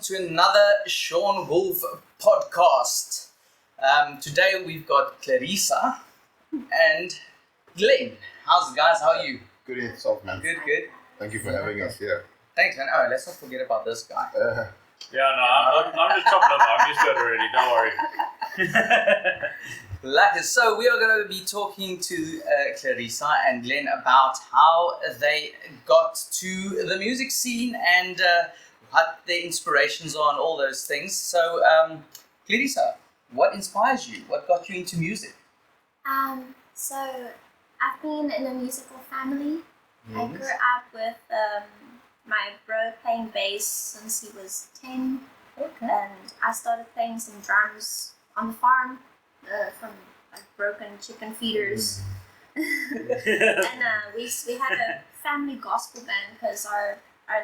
to another Shaun Wulf Podcast. Today we've got Clarissa and Glen. How's it, guys? How are you? Good in yourself, man. Good. Thank you for having us here. Thanks, man. Oh, let's not forget about this guy. I'm just chopping up. I'm used to it already. Don't worry. So we are going to be talking to Clarissa and Glen about how they got to the music scene and what their inspirations are and all those things. So, Clarissa, what inspires you? What got you into music? So I've been in a musical family. Yes. I grew up with my bro playing bass since he was 10. Okay. And I started playing some drums on the farm from like broken chicken feeders. And we had a family gospel band because our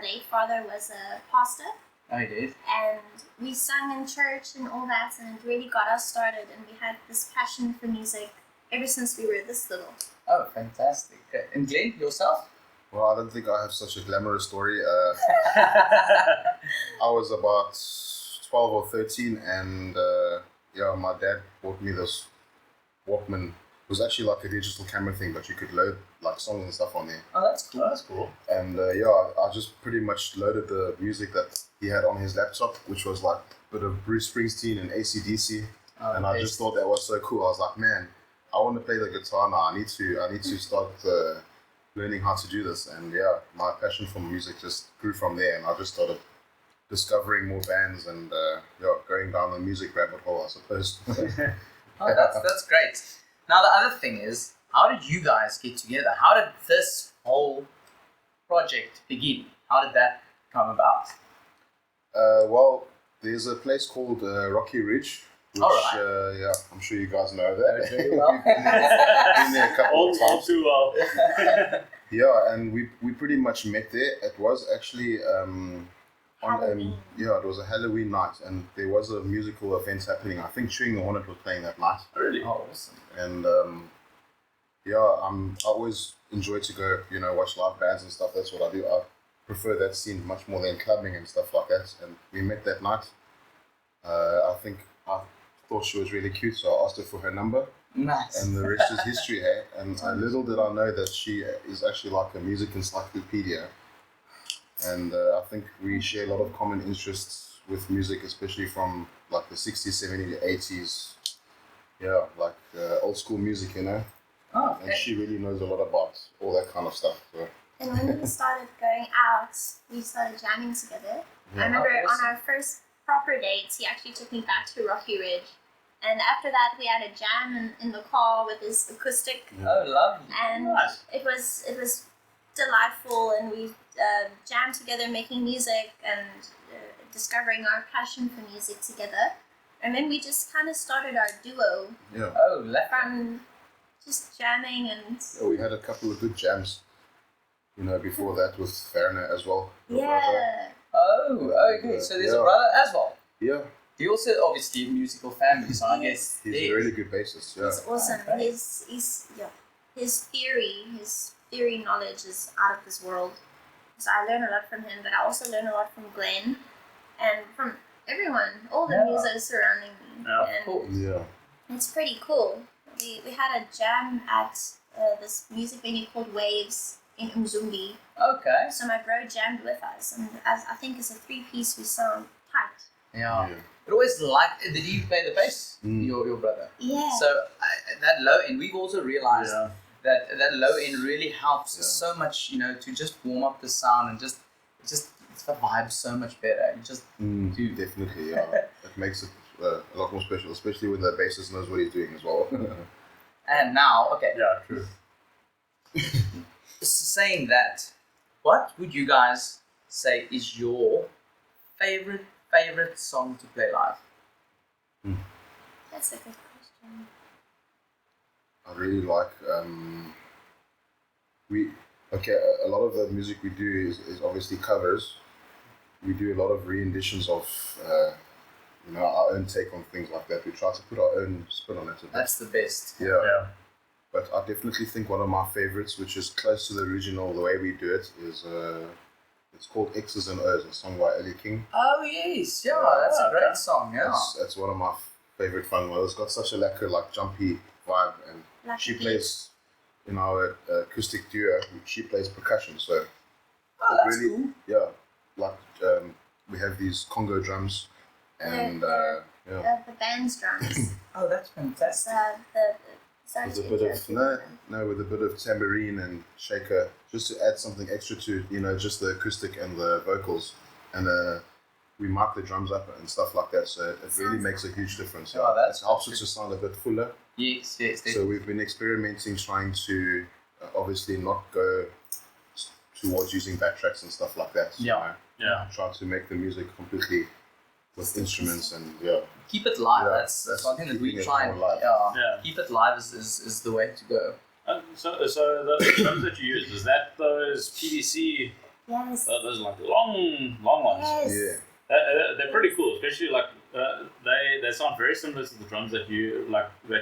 late father was a pastor. Oh, you did? And we sang in church and all that, and it really got us started, and we had this passion for music ever since we were this little. Oh, fantastic. And Glen, yourself? Well, I don't think I have such a glamorous story. I was about 12 or 13 and my dad bought me this Walkman. It was actually like a digital camera thing, but you could load like songs and stuff on there. Oh, that's cool. That's cool. And I just pretty much loaded the music that he had on his laptop, which was like a bit of Bruce Springsteen and AC/DC. And I just thought that was so cool. I was like, man, I want to play the guitar now. I need to start learning how to do this. And my passion for music just grew from there. And I just started discovering more bands and going down the music rabbit hole, I suppose. Oh, that's great. Now, the other thing is, how did you guys get together? How did this whole project begin? How did that come about? Well, there's a place called Rocky Ridge, which, I'm sure you guys know that. Very well. We've been there a couple of All times. too well. Yeah, and we pretty much met there. It was actually Halloween. it was a Halloween night, and there was a musical event happening. I think Chewing the Hornet was playing that night. Really? Oh, awesome. And I always enjoy to go, watch live bands and stuff. That's what I do. I prefer that scene much more than clubbing and stuff like that. And we met that night. I think I thought she was really cute, so I asked her for her number. Nice. And the rest is history, hey? And little did I know that she is actually like a music encyclopedia. And I think we share a lot of common interests with music, especially from like the 60s, 70s, 80s. Yeah, like old school music, Oh, okay. And she really knows a lot about all that kind of stuff. So. And when we started going out, we started jamming together. Yeah. I remember Awesome. on our first proper dates, he actually took me back to Rocky Ridge. And after that, we had a jam in the car with his acoustic. Oh, lovely. And Nice. it was delightful, and we jammed together making music and discovering our passion for music together. And then we just kind of started our duo Yeah. Oh, lovely. from just jamming and We had a couple of good jams, before that with Farina as well. her brother. yeah. Oh, okay. So there's a Yeah. brother as well. Yeah, You also obviously a musical family, so I guess he's a really good bassist. Yeah. He's awesome. Okay. His theory knowledge is out of this world. So I learn a lot from him, but I also learn a lot from Glen and from everyone, all the musos surrounding me. Yeah, of And course. Yeah. it's pretty cool. We had a jam at this music venue called Waves in Umzumbi. Okay. So my bro jammed with us, and I think as a 3-piece we sound tight. Yeah. But always did he play the bass? Mm. Your brother? Yeah. So that low end, we've also realized Yeah. that low end really helps Yeah. so much, to just warm up the sound and just it's the vibe so much better. You just do. Definitely, yeah. It makes it a lot more special, especially when the bassist knows what he's doing as well. And now, okay, Yeah, true. saying that, what would you guys say is your favorite song to play live? That's a good question. I really like a lot of the music we do is obviously covers. We do a lot of re-renditions of our own take on things like that. We try to put our own spin on it a bit. That's the best. Yeah. But I definitely think one of my favorites, which is close to the original, the way we do it, is It's called X's and O's, a song by Ellie King. Oh yes, yeah, that's a great song. Yeah, That's one of my favorite fun ones. It's got such a like jumpy vibe, and she plays in our acoustic duo. She plays percussion, so that's really cool. yeah. Like we have these Congo drums, and the band's drums. Oh, that's fantastic. with a bit of with a bit of tambourine and shaker, just to add something extra to just the acoustic and the vocals, and we mark the drums up and stuff like that. So it really makes a huge difference. Oh, it helps it to sound a bit fuller. Yes, definitely. So we've been experimenting, trying to obviously not go towards using backtracks and stuff like that. So, try to make the music completely with instruments and keep it live. Yeah, that's one thing that we keeping it try and more live. keep it live is the way to go. So the drums that you use, is that those PVC? Yes. Those like long ones. Yes. Yeah. They're pretty cool, especially like they sound very similar to the drums that you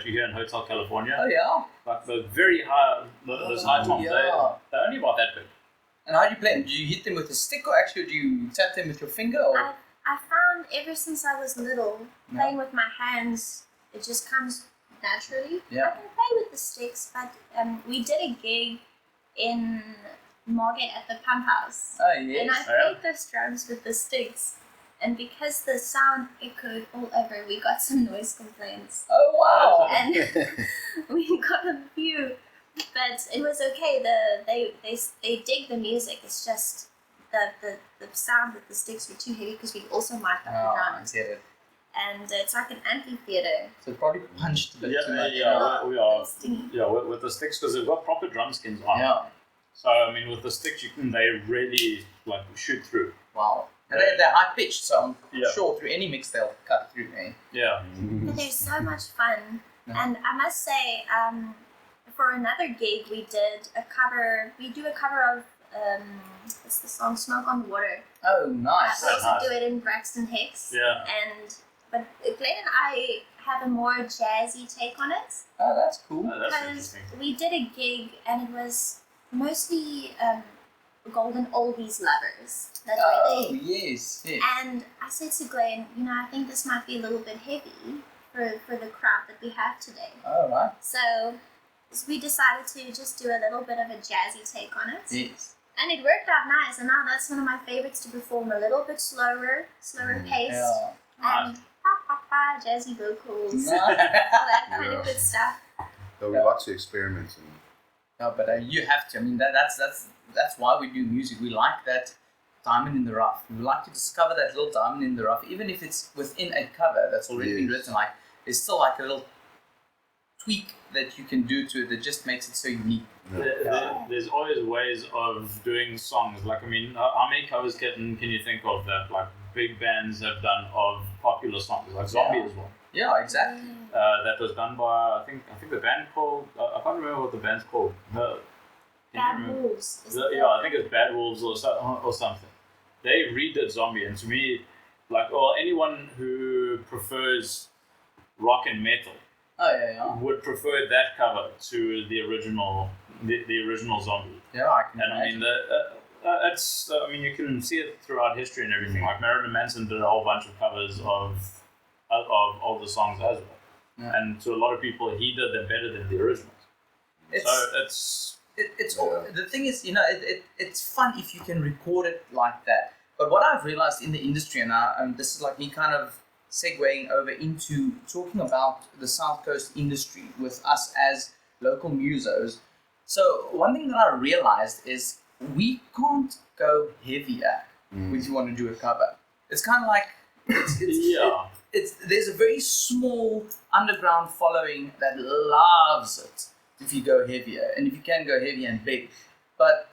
hear in Hotel California. Oh yeah. Like the very high, those high toms. Yeah. They're only about that big. And how do you play them? Do you hit them with a stick, or actually do you tap them with your finger? Or? I found ever since I was little, playing with my hands, it just comes naturally. Yeah. I can play with the sticks, but we did a gig in Margate at the Pump House. Oh yes. And I played those drums with the sticks. And because the sound echoed all over, we got some noise complaints. Oh wow. And we got a few, but it was okay. They dig the music. It's just the sound with the sticks were too heavy because we also mic'd up the drums. Get it. And it's like an amphitheater. So it probably punched a bit too much. We are. Stingy. Yeah, with the sticks, because they've got proper drum skins on. Yeah. So I mean, with the sticks, they really like shoot through. Wow. And they're high pitched, so I'm Yeah. sure through any mix they'll cut through. Eh? Yeah. But they're so much fun. And I must say, for another gig, we do a cover of it's the song "Smoke on the Water." Oh, nice. We also nice. do it in Braxton Hicks. Yeah. But Glenn and I have a more jazzy take on it. Oh, that's cool. That's Because interesting. we did a gig and it was mostly golden oldies lovers that were there. Yes. And I said to Glenn, I think this might be a little bit heavy for the crowd that we have today. Oh, right. So we decided to just do a little bit of a jazzy take on it. Yes. And it worked out nice. And now that's one of my favorites to perform, a little bit slower paced. Yeah. And jazzy vocals, Nice. all that kind of good stuff. So we like to experiment and No, but you have to. I mean, that's why we do music. We like that diamond in the rough. We like to discover that little diamond in the rough, even if it's within a cover that's already been written. Like, there's still like a little tweak that you can do to it that just makes it so unique. There's always ways of doing songs. Like, I mean, how many covers can you think of that like big bands have done of popular songs? Like Zombie as well. Yeah, exactly. That was done by I think the band called I can't remember what the band's called. Bad Wolves. I think it's Bad Wolves or something. They redid Zombie, and to me, like, or anyone who prefers rock and metal Oh yeah. would prefer that cover to the original Zombie. Yeah, I can And I imagine. mean, it's I mean, you can see it throughout history and everything. Like Marilyn Manson did a whole bunch of covers of older songs as well. Yeah. And to a lot of people, he did them better than the originals. It's the thing is, it's fun if you can record it like that. But what I've realized in the industry, and this is like me kind of segueing over into talking about the South Coast industry with us as local musos. So one thing that I realized is we can't go heavier if you want to do a cover. It's kind of like there's a very small underground following that loves it if you go heavier, and if you can go heavy and big. But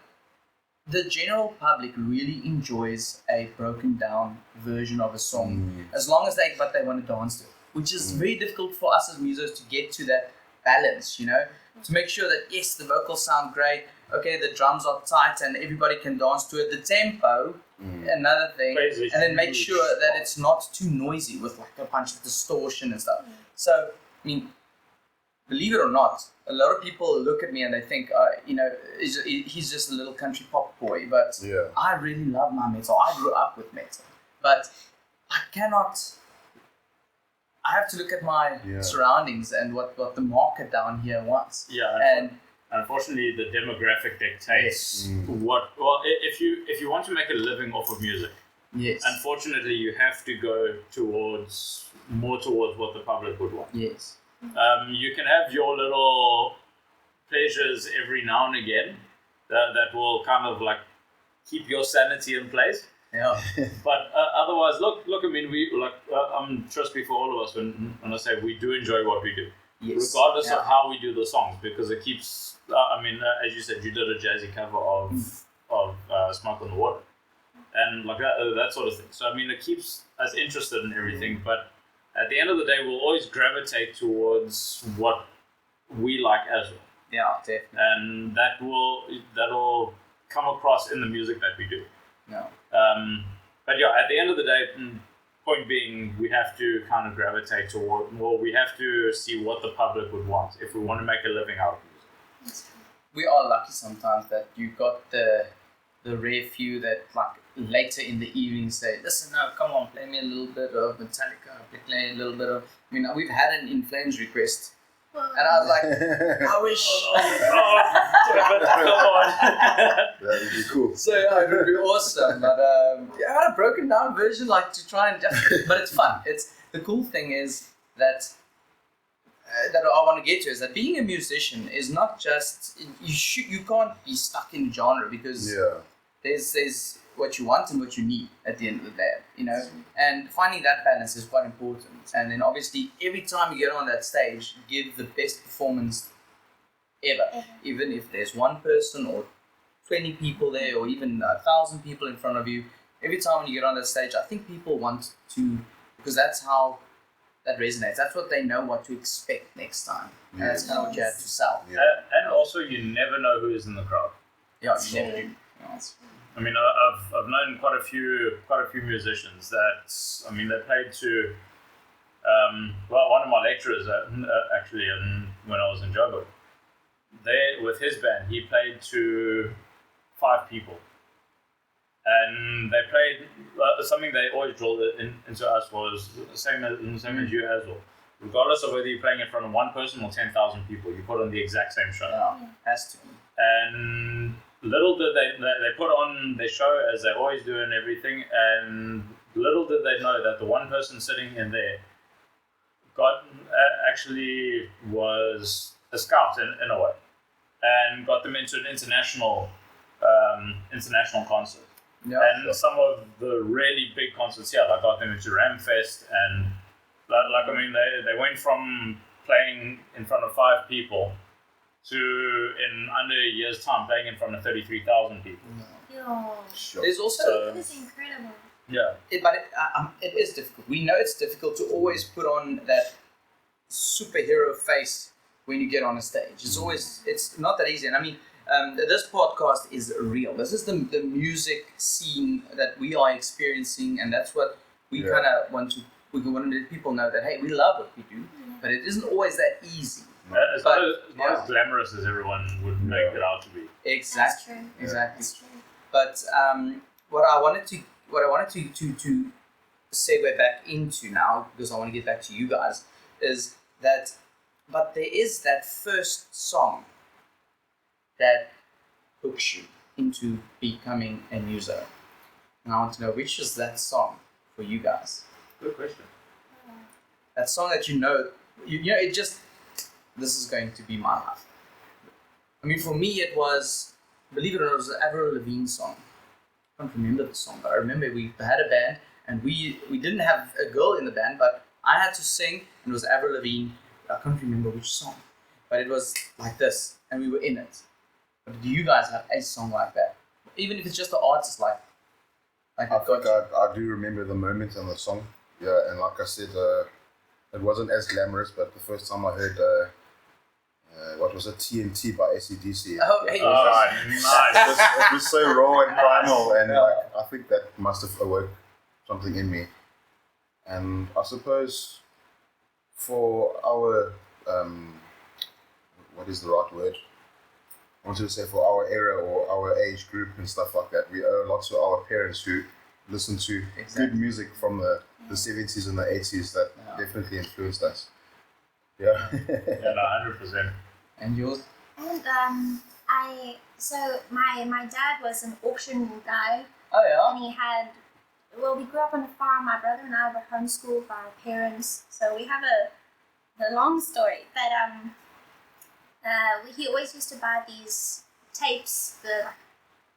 the general public really enjoys a broken down version of a song, as long as they want to dance to it, which is very difficult for us as musos to get to that balance, to make sure that yes, the vocals sound great, okay, the drums are tight and everybody can dance to it, the tempo, another thing, and then make sure that it's not too noisy with like a bunch of distortion and stuff. So, I mean, believe it or not, a lot of people look at me and they think, he's just a little country pop boy. But Yeah. I really love my metal. I grew up with metal. But I have to look at my surroundings and what the market down here wants. Yeah. And unfortunately, the demographic dictates what. Well, if you want to make a living off of music, yes, unfortunately, you have to go towards what the public would want. yes, You can have your little pleasures every now and again that will kind of like keep your sanity in place. yeah, But otherwise, look. I mean, we like. I'm sure speak for all of us when I say we do enjoy what we do, yes, regardless of how we do the songs, because it keeps. As you said, you did a jazzy cover of "Smoke on the Water," and like that sort of thing. So I mean, it keeps us interested in everything. But at the end of the day, we'll always gravitate towards what we like as well, yeah, definitely. and that'll come across in the music that we do. No. But yeah, at the end of the day, point being, we have to kind of gravitate toward, we have to see what the public would want if we want to make a living out of music. We are lucky sometimes that you got the rare few that like later in the evening say, listen, no, come on, play me a little bit of Metallica, play a little bit of, we've had an In Flames request. And I was like, I wish. Come on. That would be cool. So yeah, it would be awesome. But I had a broken down version, like to try and just. But it's fun. It's the cool thing is that I want to get to is that being a musician is not just you can't be stuck in genre because there's what you want and what you need at the end of the day, and finding that balance is quite important. And then obviously every time you get on that stage, give the best performance ever, even if there's one person or 20 people there or even 1,000 people in front of you. Every time when you get on that stage, I think people want to, because that's how that resonates. That's what they know what to expect next time. And that's kind of what you have to sell. Yeah. And also, you never know who is in the crowd. Yeah, you never do. I mean, I've known quite a few musicians that, they played to, one of my lecturers actually, when I was in Joburg, there with his band, he played to 5 people, and they played something they always drilled into us was the same as you as well. Regardless of whether you're playing in front of one person or 10,000 people, you put on the exact same show. Yeah, has to be. And little did they put on their show as they always do and everything, and little did they know that the one person sitting in there actually was a scout in a way, and got them into an international concert. Yeah, and some of the really big concerts here, like got them into Ramfest, and they went from playing in front of 5 people to in under a year's time playing in front of 33,000 people. Sure. There's also That's incredible. Yeah. It is difficult. We know it's difficult to always put on that superhero face when you get on a stage. It's not that easy. And this podcast is real. This is the music scene that we are experiencing, and that's what we kind of want to let people know that, hey, we love what we do, but it isn't always that easy. It's not as glamorous as everyone would make it out to be. Exactly. That's true. Exactly. That's true. But what I wanted to segue back into now, because I want to get back to you guys, is that, but there is that first song that hooks you into becoming a muser. And I want to know, which is that song for you guys? Good question. That song that it just, this is going to be my life. For me it was, believe it or not, it was an Avril Lavigne song. I can't remember the song, but I remember we had a band, and we didn't have a girl in the band, but I had to sing, and it was Avril Lavigne. I can't remember which song, but it was like this, and we were in it. But do you guys have a song like that? Even if it's just the artist, like I think I do remember the moment in the song. Yeah, and like I said, it wasn't as glamorous, but the first time I heard, what was it, TNT by AC/DC. Oh, hey. Nice. It was so raw and primal, and I think that must have awoke something in me. And I suppose for our what is the right word? I wanted to say for our era or our age group and stuff like that, we owe a lot to our parents who listened to good music from the 70s and the 80s that definitely influenced us. Yeah. Yeah, no, 100%. And yours? And my dad was an auction guy, Oh yeah. and he had, we grew up on a farm. My brother and I were homeschooled by our parents, so we have the long story. But he always used to buy these tapes, the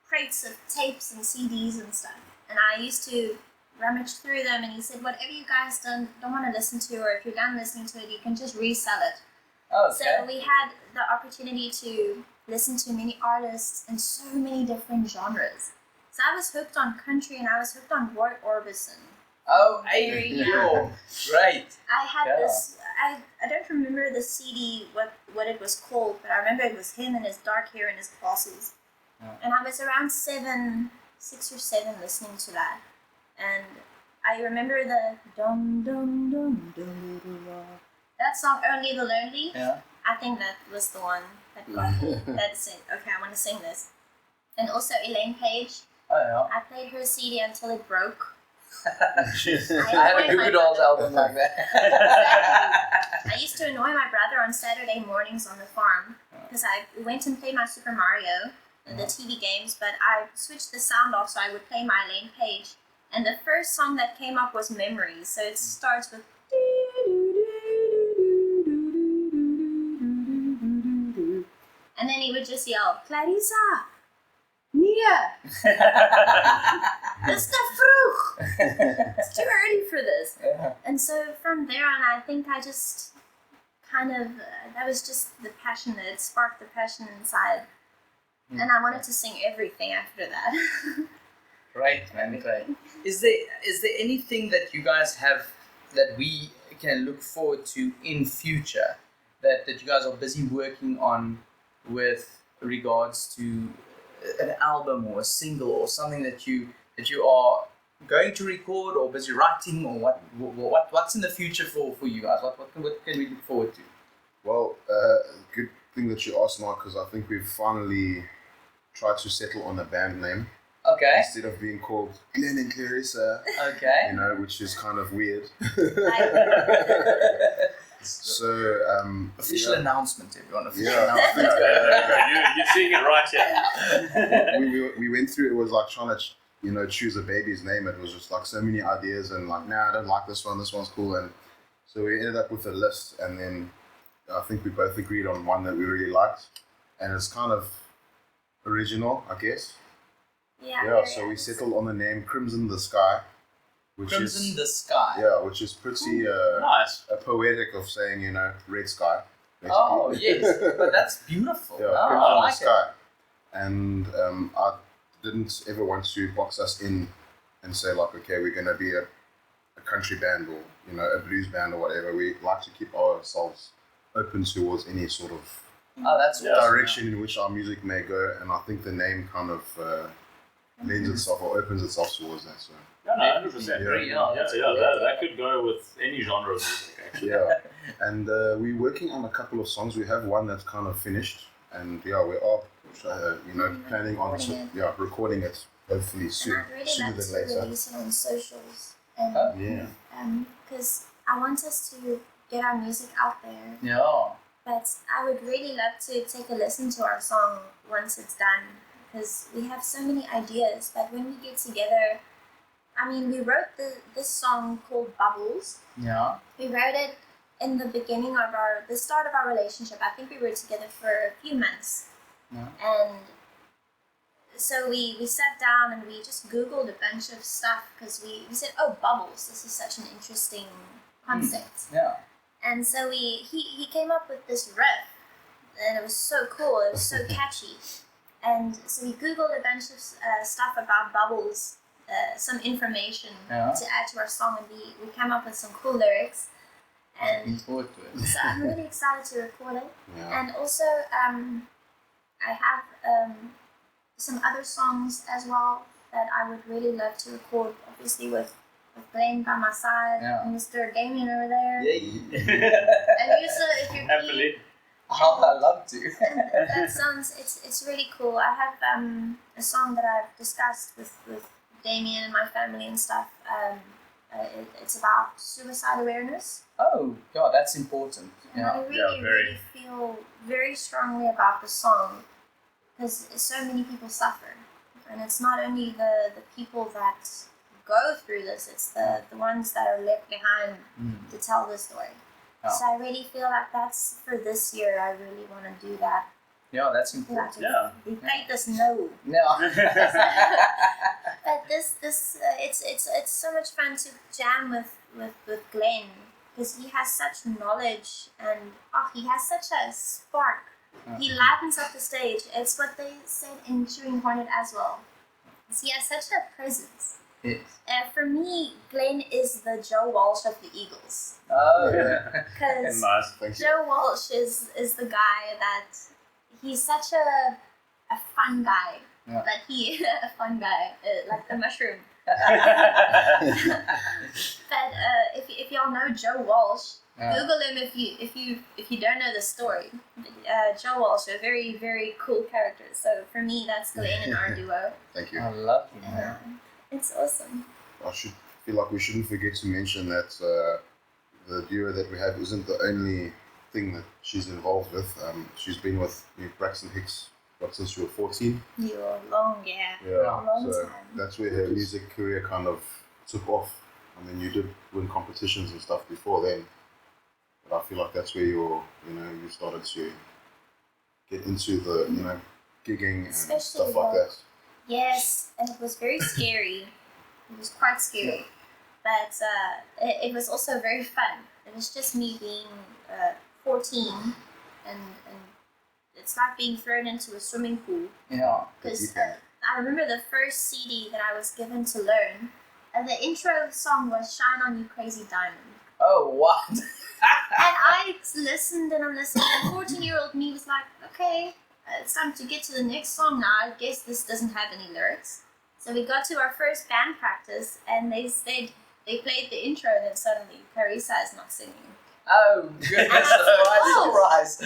crates of tapes and CDs and stuff. And I used to rummage through them, and he said, whatever you guys don't want to listen to, or if you're done listening to it, you can just resell it. Okay. So we had the opportunity to listen to many artists in so many different genres. So I was hooked on country, and I was hooked on Roy Orbison. Oh, Very hey, young. Great. I had this, I don't remember the CD, what it was called, but I remember it was him and his dark hair and his glasses. Yeah. And I was around 6 or 7 listening to that. And I remember the dum dum dum dum dum. That song, Only the Lonely. Yeah. I think that was the one that got me. That's it. Okay, I want to sing this. And also Elaine Page. Oh yeah. I played her CD until it broke. I had a Goo Goo Dolls album like that. I used to annoy my brother on Saturday mornings on the farm because I went and played my Super Mario, the TV games, but I switched the sound off so I would play my Elaine Page. And the first song that came up was Memories. So it starts with. And then he would just yell, Clarissa! Nia! It's te vroeg! It's too early for this. Yeah. And so from there on, I think I just kind of, that was just the passion, that it sparked the passion inside. And I wanted to sing everything after that. Great, man, great. Is there anything that you guys have that we can look forward to in future that you guys are busy working on with regards to an album or a single or something that you are going to record or busy writing, or what's in the future for you guys? What can we look forward to? Well, good thing that you asked, Mark, because I think we've finally tried to settle on a band name. Okay. Instead of being called Glen and Clarissa, Okay. you know, which is kind of weird. So, Official announcement, everyone. Official Yeah. announcement. You're seeing it right here. we went through, it was like trying to, choose a baby's name. It was just like so many ideas and like, nah, I don't like this one's cool. And so we ended up with a list, and then I think we both agreed on one that we really liked. And it's kind of original, I guess. Yeah, so we settled on the name Crimson the Sky, which Crimson is the Sky. yeah, which is pretty Nice. poetic of saying, red sky. Basically. Oh yes, but that's beautiful. Yeah, Oh, Crimson I the like Sky. And I didn't ever want to box us in and say like, okay, we're gonna be a country band or a blues band or whatever. We like to keep ourselves open towards any sort of Oh, that's awesome. direction in which our music may go, and I think the name kind of lends itself or opens itself towards that. So No, 100%. That could go with any genre of music, actually. yeah, and we're working on a couple of songs. We have one that's kind of finished, and we are planning on recording it hopefully sooner And I'd really than like to later. release it on socials. And Yeah. because I want us to get our music out there. Yeah. But I would really love to take a listen to our song once it's done, because we have so many ideas. But when we get together, we wrote this song called Bubbles. Yeah. We wrote it in the beginning of the start of our relationship. I think we were together for a few months. Yeah. And so we sat down and we just Googled a bunch of stuff, because we said, oh, bubbles, this is such an interesting concept. Yeah. And so he came up with this riff, and it was so cool, it was so catchy. And so we Googled a bunch of stuff about bubbles, some information to add to our song, and we came up with some cool lyrics. Looking And forward to it. so I'm really excited to record it. Yeah. And also, I have some other songs as well that I would really love to record, obviously with Glenn by my side, Yeah. and Mr. Damien over there. Yay. And you, so if you're Happily. Oh, I love to. That sounds, it's really cool. I have a song that I've discussed with Damien and my family and stuff. It's about suicide awareness. Oh, God, that's important. And Yeah. I really feel very strongly about the song because so many people suffer. And it's not only the people that go through this, it's the ones that are left behind to tell the story. Oh. So I really feel like that's for this year. I really want to do that. Yeah, that's important. Yeah. The faith is no. No. But it's so much fun to jam with Glen because he has such knowledge and he has such a spark. He lightens up the stage. It's what they said in Chewing Hornet as well. He has such a presence. Yes. For me, Glen is the Joe Walsh of the Eagles. Oh, yeah. Because Nice. Thank you. Joe Walsh is the guy that he's such a fun guy. Yeah. But he a fun guy, like the mushroom. But if y'all know Joe Walsh, Google him if you don't know the story. Joe Walsh, a very, very cool character. So for me, that's Glen and our duo. Thank you. I love you, man. It's awesome. I feel like we shouldn't forget to mention that the duo that we have isn't the only thing that she's involved with. She's been with Braxton Hicks since she was 14. You're long, yeah. Long So time. that's where her music career kind of took off. I mean, you did win competitions and stuff before then, but I feel like that's where you started to get into the gigging and Especially stuff like that. Yes, and it was very scary. It was quite scary. But it was also very fun. It was just me being 14 and it's like being thrown into a swimming pool. Yeah. Because I remember the first CD that I was given to learn, and the intro song was Shine On You Crazy Diamond. Oh, what? And I listened and I'm listening, and 14-year-old me was like, okay, it's time to get to the next song now. I guess this doesn't have any lyrics. So we got to our first band practice, and they played the intro, and then suddenly Clarissa is not singing. Oh, goodness, surprise.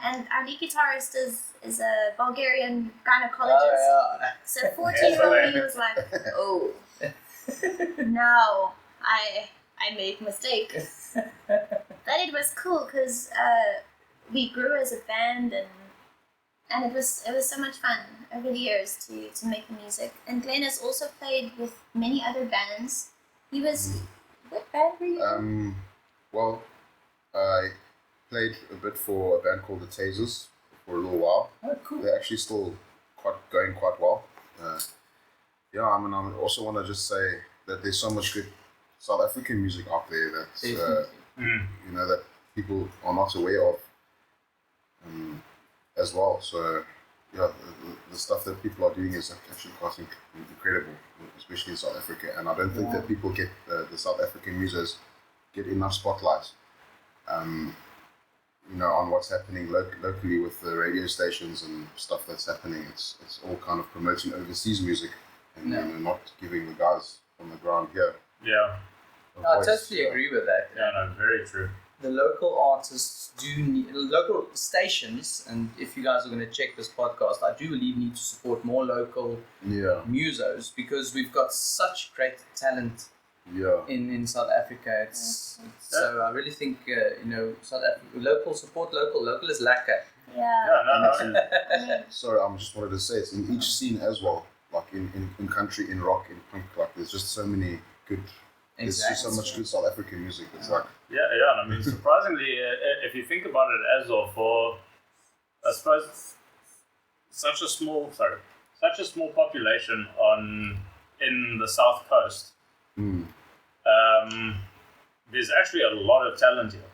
And our lead guitarist is a Bulgarian gynecologist. Oh, yeah. So 14-year-old me was like, oh, now I made a mistake. But it was cool because we grew as a band and it was so much fun over the years to make the music. And Glen has also played with many other bands. He was, what band were you in? Well, I played a bit for a band called the Tasers for a little while. Oh, cool. They're actually still going quite well. I mean, I also want to just say that there's so much good South African music out there that that people are not aware of as well. So the stuff that people are doing is actually quite incredible, especially in South Africa. And I don't think that people get the South African musos get enough spotlight. On what's happening locally with the radio stations and stuff that's happening. It's all kind of promoting overseas music and not giving the guys on the ground here. Yeah. I totally agree with that. Yeah, no, very true. The local artists do need, local stations, and if you guys are going to check this podcast, I do believe need to support more local musos because we've got such great talent in South Africa. So I really think South Africa, local support local is lacquer. Sorry, I just wanted to say it's in each scene as well, like in country, in rock, in punk, like there's just so many good. There's just so much good South African music. It's like I mean, surprisingly, if you think about it as well, for I suppose such a small population in the South Coast, there's actually a lot of talent here.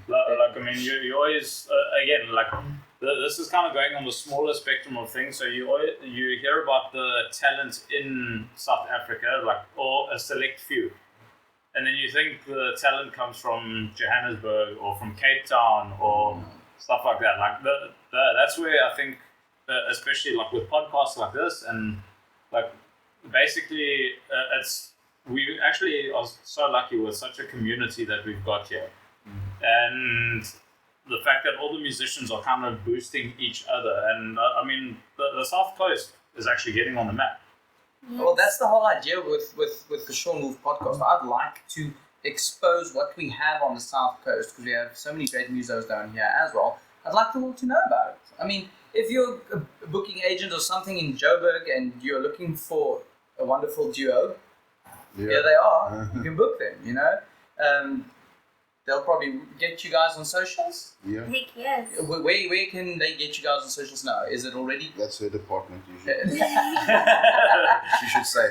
Like I mean, you always again like. This is kind of going on the smaller spectrum of things. So you hear about the talent in South Africa, or a select few, and then you think the talent comes from Johannesburg or from Cape Town or stuff like that. Like that's where I think, especially like with podcasts like this, and like basically we actually are so lucky with such a community that we've got here, and the fact that all the musicians are kind of boosting each other, and I mean the South Coast is actually getting on the map. Yes. Well, that's the whole idea with the Shaun Wulf Podcast. I'd like to expose what we have on the South Coast because we have so many great musos down here as well. I'd like them all to know about it. I mean, if you're a booking agent or something in Joburg and you're looking for a wonderful duo, here they are. You can book them, you know. They'll probably get you guys on socials. Yeah. Heck yes. Where can they get you guys on socials now? Is it already? That's her department usually. She should say.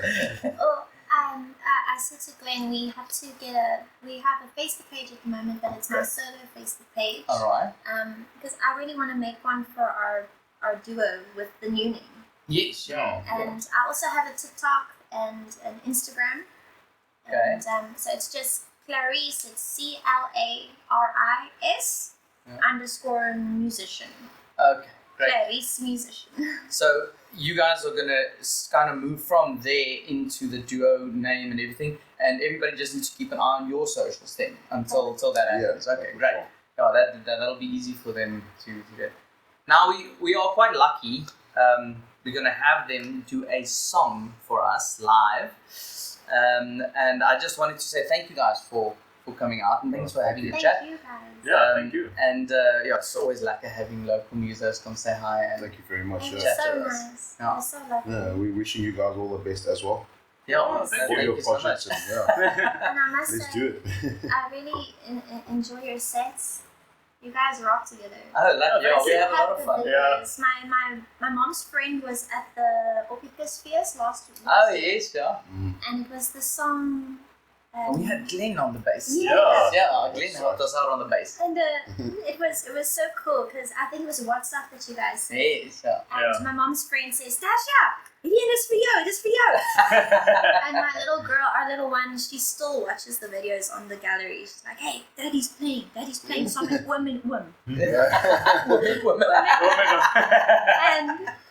Oh, I said to Glenn, we have a Facebook page at the moment, but it's my solo Facebook page. All right. Because I really want to make one for our duo with the new name. Yes, yeah. And I also have a TikTok and an Instagram. Okay. And so it's just Clarisse, it's CLARIS _ musician. Okay, great. Clarisse musician. So you guys are gonna kind of move from there into the duo name and everything, and everybody just needs to keep an eye on your socials then until that happens. Okay, great. Yeah, that'll be easy for them to do. Now we are quite lucky. We're gonna have them do a song for us live. And I just wanted to say thank you guys for coming out and thanks for having a chat. Thank you guys. Yeah, thank you. And it's always like having local musos come say hi. And Thank you very much. You're chat so to us. nice. Yeah. You're so lucky. Yeah, we're wishing you guys all the best as well. yeah, Thank For you. your so much. projects. And, yeah, And I must let's say, do it. I really enjoy your sets. You guys rock together. Oh, we have a lot of the fun. videos. My mom's friend was at the Opicus Fierce last week. Oh yes, yeah. And it was the song. And we had Glen on the bass. Yeah. Yeah, Glen helped us out on the bass. And it was so cool because I think it was WhatsApp that you guys said. Yes, yeah. And my mom's friend says, Tasha, this for you. And my little girl, our little one, she still watches the videos on the gallery. She's like, hey, Daddy's playing something women. Yeah. Women.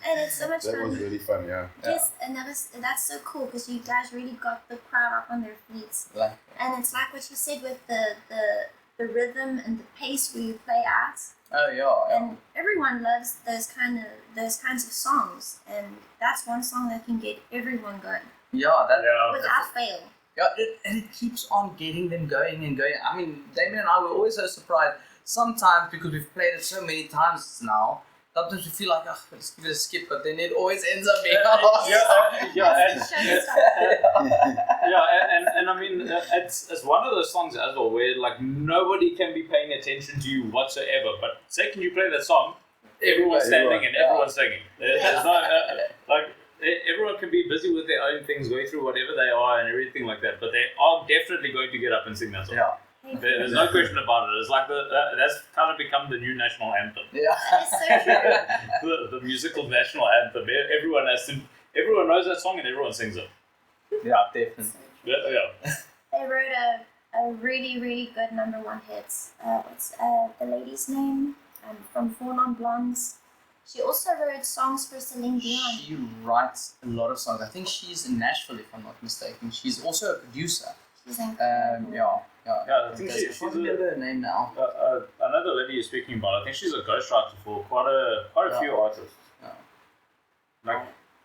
And it's so much That fun. was really fun, yeah. Yes, and that's so cool because you guys really got the crowd up on their feet. Like, And it's like what you said with the rhythm and the pace where you play at. oh yeah. And everyone loves those kinds of songs, and that's one song that can get everyone going Yeah, without fail. Yeah, and it keeps on getting them going and going. I mean, Damien and I were always so surprised. Sometimes, because we've played it so many times now, sometimes we feel like, let's give it a skip, but then it always ends up being and I mean, it's one of those songs as well where like nobody can be paying attention to you whatsoever. But second you play that song, everyone's standing and everyone's singing. There's no everyone can be busy with their own things, going through whatever they are and everything like that. But they are definitely going to get up and sing that song. Yeah. There's no question about it. It's like that's kind of become the new national anthem. Yeah. That is so true. the musical national anthem. Everyone knows that song and everyone sings it. Yeah, definitely. Yeah. They wrote a really, really good #1 hit. What's the lady's name? From Four Non Blondes. She also wrote songs for Celine Dion. She writes a lot of songs. I think she's in Nashville, if I'm not mistaken. She's also a producer. She's incredible. Yeah, I think she's I can't remember her name now. another lady you're speaking about. I think she's a ghostwriter for quite a few artists. Yeah. Like,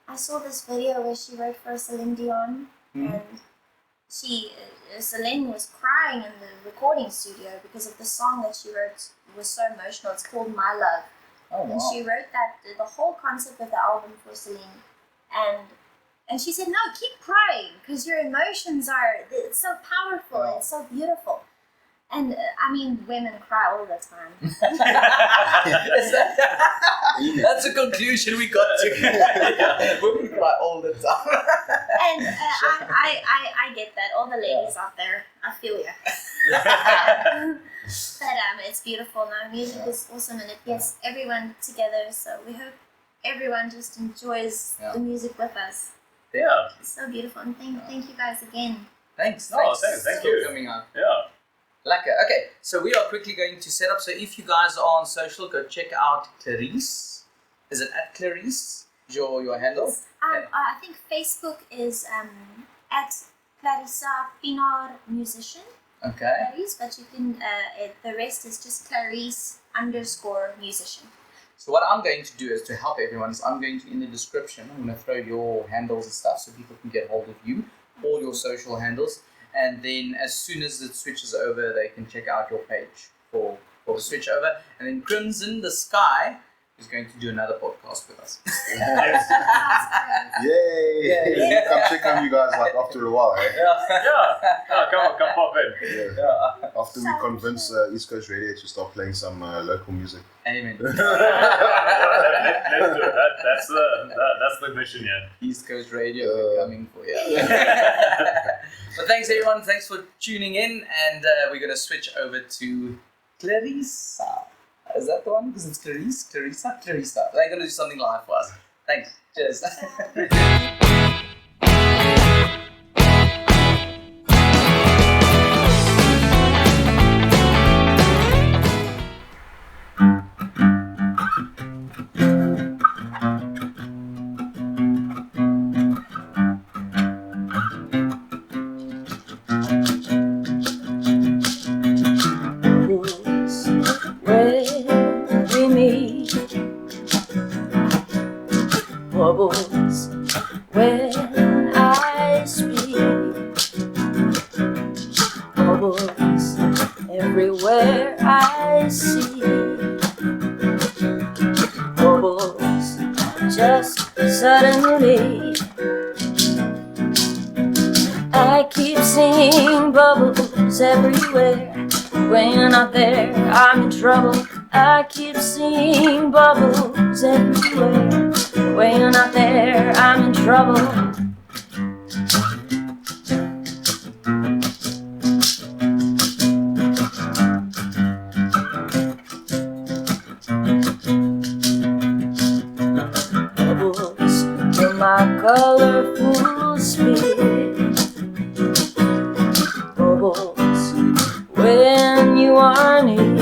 I saw this video where she wrote for Celine Dion, Mhm. and Celine was crying in the recording studio because of the song that she wrote. It was so emotional. It's called My Love. Oh, And wow. she wrote the whole concept of the album for Celine. And she said, no, keep crying because your emotions it's so powerful, Wow. it's so beautiful. And I mean, women cry all the time. That's a conclusion we got to. Women cry all the time. And I get that. All the ladies out there, I feel you. But it's beautiful now. Music is awesome and it gets everyone together. So we hope everyone just enjoys the music with us. yeah. It's so beautiful. And thank you guys again. Thanks. Thank you. for coming on. Yeah. Laka. Okay, so we are quickly going to set up. So if you guys are on social, go check out Clarisse. Is it at Clarisse? Your handle? I think Facebook is at Clarissa Pinar Musician. Okay. Clarice, but you can, the rest is just Clarice_musician. So what I'm going to do is to help everyone is I'm going to, in the description, I'm going to throw your handles and stuff so people can get hold of you, all your social handles, and then as soon as it switches over, they can check out your page for the switch over. And then Crimson the Sky is going to do another podcast with us. Yay! Come check on you guys like after a while, eh? Come pop in. Yeah. After we convince East Coast Radio to start playing some local music. Amen. Let's do it. That's the mission, yeah. East Coast Radio, we're coming for you. But thanks everyone, thanks for tuning in, and we're going to switch over to Clarissa. Is that the one? Because it's Clarissa. They're going to do something live for us. Thanks. Cheers. Bubbles when I speak, bubbles everywhere I see, bubbles just suddenly. I keep seeing bubbles everywhere. When you're not there, I'm in trouble. I keep seeing bubbles everywhere. When you're not there, I'm in trouble. Bubbles in my colorful spirit. Bubbles when you are near.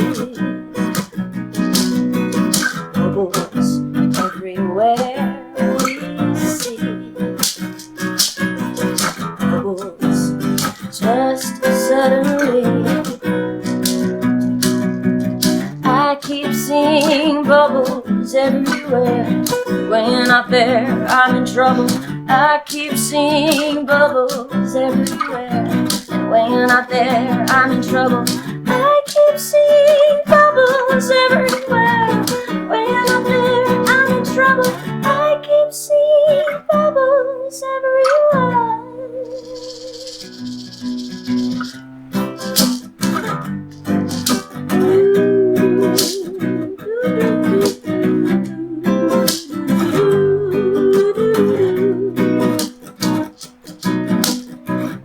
Bubbles everywhere we see. Bubbles just suddenly. I keep seeing bubbles everywhere. When you're not there, I'm in trouble. I keep seeing bubbles everywhere. And when you're not there, I'm in trouble. I keep seeing bubbles everywhere. When you're not there, I'm in trouble. I keep seeing bubbles everywhere.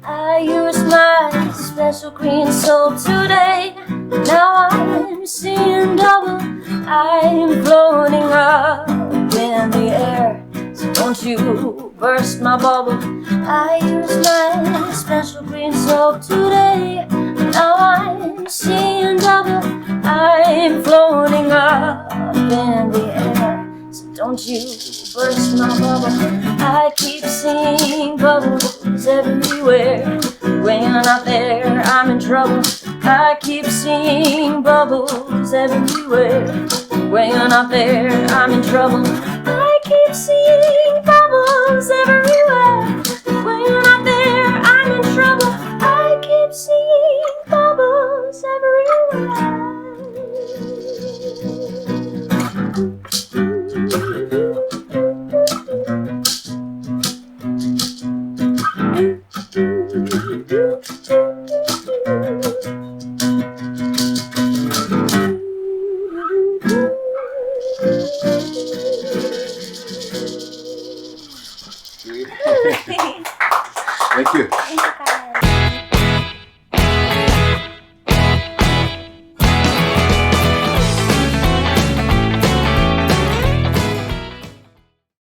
I used my special green soap today. Now I'm seeing double. I'm floating up in the air. So don't you burst my bubble. I used my special green soap today. Now I'm seeing double. I'm floating up in the air. So don't you burst my bubble. I keep seeing bubbles everywhere. When you're not there, I'm in trouble. I keep seeing bubbles everywhere. When you're not there, I'm in trouble. I keep seeing bubbles everywhere.